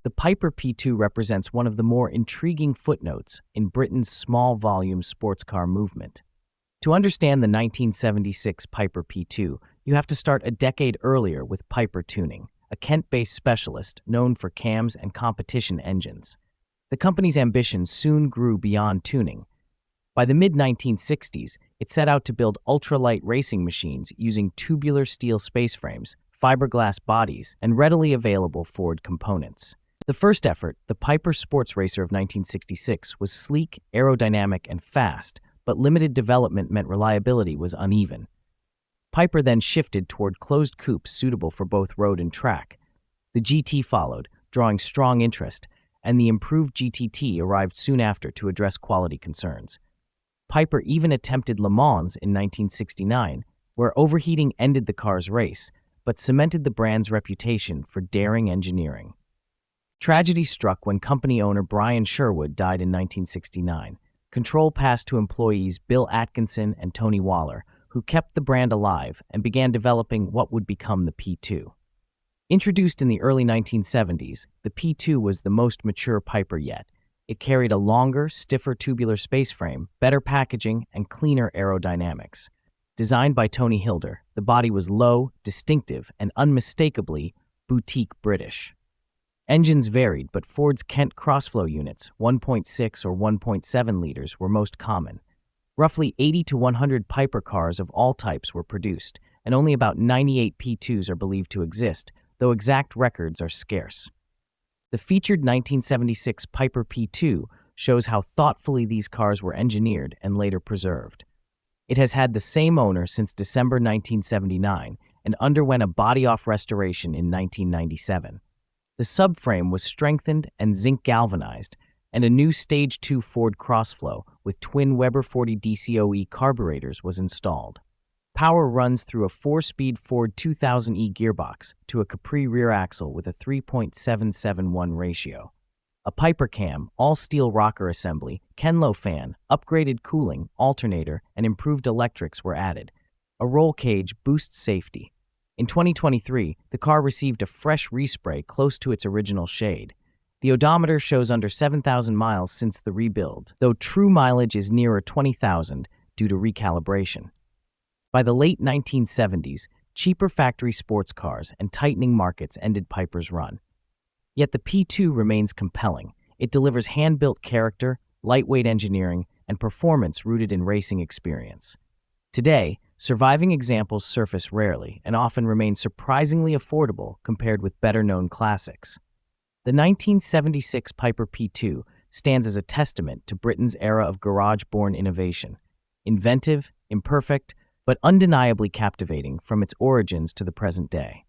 The Piper P2 represents one of the more intriguing footnotes in Britain's small-volume sports car movement. To understand the 1976 Piper P2, you have to start a decade earlier with Piper Tuning, a Kent-based specialist known for cams and competition engines. The company's ambitions soon grew beyond tuning. By the mid-1960s, it set out to build ultralight racing machines using tubular steel space frames, fiberglass bodies, and readily available Ford components. The first effort, the Piper Sports Racer of 1966, was sleek, aerodynamic, and fast, but limited development meant reliability was uneven. Piper then shifted toward closed coupes suitable for both road and track. The GT followed, drawing strong interest, and the improved GTT arrived soon after to address quality concerns. Piper even attempted Le Mans in 1969, where overheating ended the car's race, but cemented the brand's reputation for daring engineering. Tragedy struck when company owner Brian Sherwood died in 1969. Control passed to employees Bill Atkinson and Tony Waller, who kept the brand alive and began developing what would become the P2. Introduced in the early 1970s, the P2 was the most mature Piper yet. It carried a longer, stiffer tubular space frame, better packaging, and cleaner aerodynamics. Designed by Tony Hilder, the body was low, distinctive, and unmistakably boutique British. Engines varied, but Ford's Kent Crossflow units, 1.6 or 1.7 liters, were most common. Roughly 80 to 100 Piper cars of all types were produced, and only about 98 P2s are believed to exist, though exact records are scarce. The featured 1976 Piper P2 shows how thoughtfully these cars were engineered and later preserved. It has had the same owner since December 1979 and underwent a body-off restoration in 1997. The subframe was strengthened and zinc galvanized, and a new Stage 2 Ford Crossflow with twin Weber 40 DCOE carburetors was installed. Power runs through a 4-speed Ford 2000E gearbox to a Capri rear axle with a 3.771 ratio. A Piper cam, all-steel rocker assembly, Kenlo fan, upgraded cooling, alternator, and improved electrics were added. A roll cage boosts safety. In 2023, the car received a fresh respray close to its original shade. The odometer shows under 7,000 miles since the rebuild, though true mileage is nearer 20,000 due to recalibration. By the late 1970s, cheaper factory sports cars and tightening markets ended Piper's run. Yet the P2 remains compelling. It delivers hand-built character, lightweight engineering, and performance rooted in racing experience. Today, surviving examples surface rarely and often remain surprisingly affordable compared with better-known classics. The 1976 Piper P2 stands as a testament to Britain's era of garage-born innovation. Inventive, imperfect, but undeniably captivating from its origins to the present day.